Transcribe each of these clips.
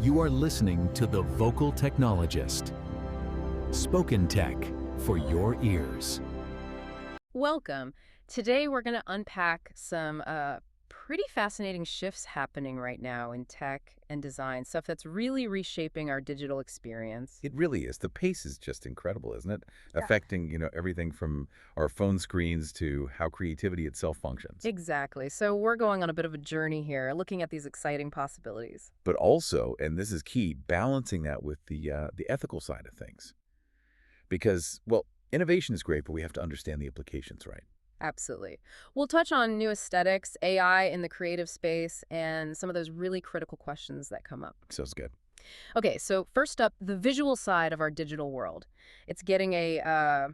You are listening to The Vocal Technologist. Spoken tech for your ears. Welcome. Today we're going to unpack some pretty fascinating shifts happening right now in tech and design, stuff that's really reshaping our digital experience. It really is. The pace is just incredible, isn't it? Yeah. Affecting, everything from our phone screens to how creativity itself functions. Exactly. So we're going on a bit of a journey here, looking at these exciting possibilities. But also, and this is key, balancing that with the ethical side of things. Because, well, innovation is great, but we have to understand the implications, right? Absolutely. We'll touch on new aesthetics, AI in the creative space, and some of those really critical questions that come up. Sounds good. Okay, so first up, the visual side of our digital world. It's getting a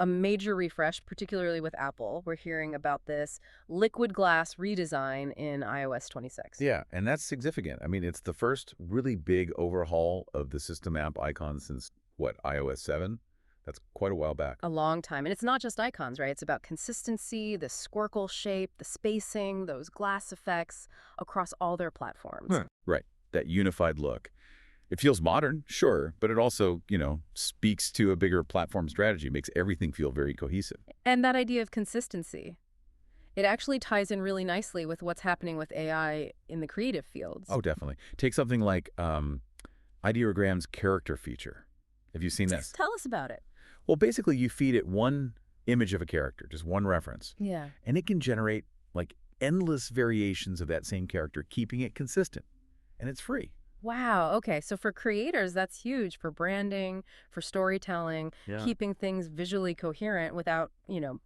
major refresh, particularly with Apple. We're hearing about this liquid glass redesign in iOS 26. Yeah, and that's significant. I mean, it's the first really big overhaul of the system app icon since, iOS 7? That's quite a while back. A long time. And it's not just icons, right? It's about consistency, the squircle shape, the spacing, those glass effects across all their platforms. Right, that unified look. It feels modern, sure, but it also, speaks to a bigger platform strategy, makes everything feel very cohesive. And that idea of consistency, it actually ties in really nicely with what's happening with AI in the creative fields. Oh, definitely. Take something like Ideogram's character feature. Have you seen this? Tell us about it. Well, basically, you feed it one image of a character, just one reference. Yeah. And it can generate, endless variations of that same character, keeping it consistent. And it's free. Wow. Okay. So for creators, that's huge for branding, for storytelling, keeping things visually coherent without,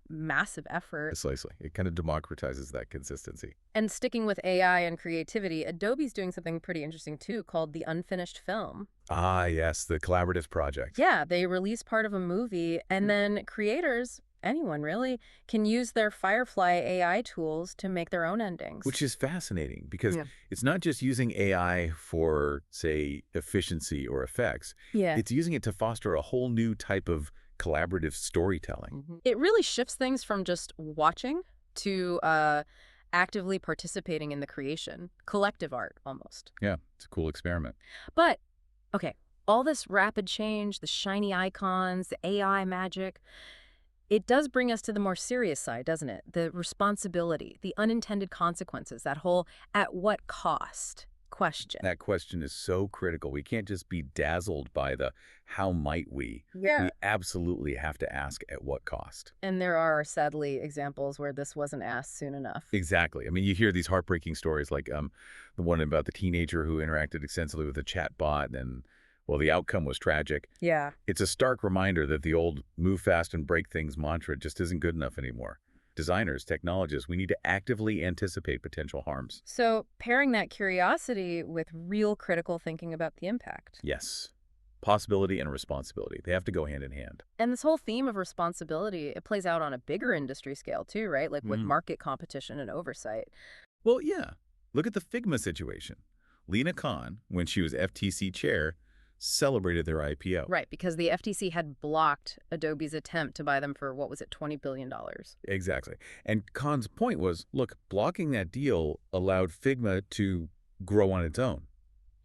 massive effort. Precisely. It kind of democratizes that consistency. And sticking with AI and creativity, Adobe's doing something pretty interesting too called the unfinished film. Ah, yes, the collaborative project. Yeah, they release part of a movie and then creators, anyone really, can use their Firefly AI tools to make their own endings. Which is fascinating because it's not just using AI for, say, efficiency or effects. Yeah. It's using it to foster a whole new type of collaborative storytelling. It really shifts things from just watching to actively participating in the creation. Collective art, almost. Yeah, it's a cool experiment. But, okay, all this rapid change, the shiny icons, the AI magic, it does bring us to the more serious side, doesn't it? The responsibility, the unintended consequences, that whole at what cost question. That question is so critical. We can't just be dazzled by the how might we. Yeah. We absolutely have to ask at what cost. And there are, sadly, examples where this wasn't asked soon enough. Exactly. I mean, you hear these heartbreaking stories like the one about the teenager who interacted extensively with a chat bot and, well, the outcome was tragic. Yeah. It's a stark reminder that the old move fast and break things mantra just isn't good enough anymore. Designers, technologists, we need to actively anticipate potential harms. So pairing that curiosity with real critical thinking about the impact. Yes. Possibility and responsibility. They have to go hand in hand. And this whole theme of responsibility, it plays out on a bigger industry scale too, right? Like with market competition and oversight. Well, yeah. Look at the Figma situation. Lena Khan, when she was FTC chair, celebrated their IPO. Right, because the FTC had blocked Adobe's attempt to buy them for, what was it, $20 billion. Exactly. And Khan's point was, look, blocking that deal allowed Figma to grow on its own,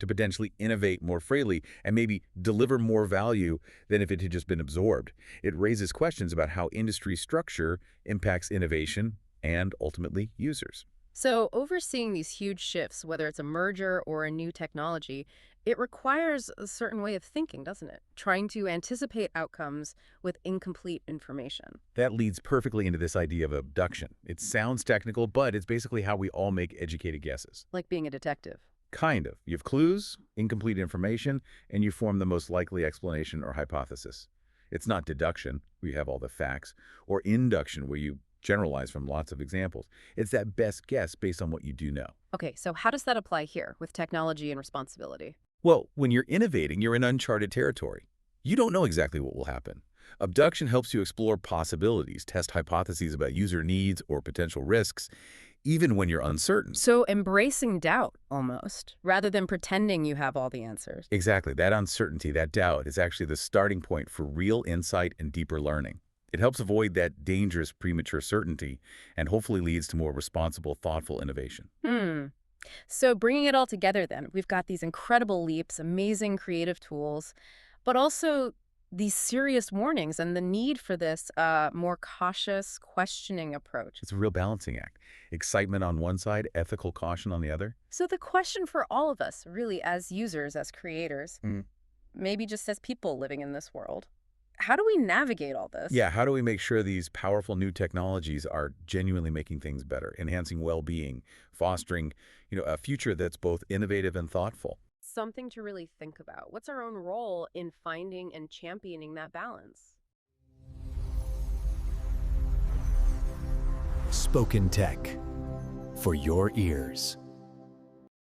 to potentially innovate more freely and maybe deliver more value than if it had just been absorbed. It raises questions about how industry structure impacts innovation and ultimately users. So overseeing these huge shifts, whether it's a merger or a new technology, it requires a certain way of thinking, doesn't it? Trying to anticipate outcomes with incomplete information. That leads perfectly into this idea of abduction. It sounds technical, but it's basically how we all make educated guesses. Like being a detective. Kind of. You have clues, incomplete information, and you form the most likely explanation or hypothesis. It's not deduction, where you have all the facts, or induction, where you generalize from lots of examples. It's that best guess based on what you do know. Okay, so how does that apply here with technology and responsibility? Well, when you're innovating, you're in uncharted territory. You don't know exactly what will happen. Abduction helps you explore possibilities, test hypotheses about user needs or potential risks, even when you're uncertain. So embracing doubt, almost, rather than pretending you have all the answers. Exactly. That uncertainty, that doubt, is actually the starting point for real insight and deeper learning. It helps avoid that dangerous premature certainty and hopefully leads to more responsible, thoughtful innovation. So bringing it all together then, we've got these incredible leaps, amazing creative tools, but also these serious warnings and the need for this more cautious, questioning approach. It's a real balancing act. Excitement on one side, ethical caution on the other. So the question for all of us, really, as users, as creators, maybe just as people living in this world, how do we navigate all this? Yeah, how do we make sure these powerful new technologies are genuinely making things better, enhancing well-being, fostering, a future that's both innovative and thoughtful? Something to really think about. What's our own role in finding and championing that balance? Spoken Tech for your ears.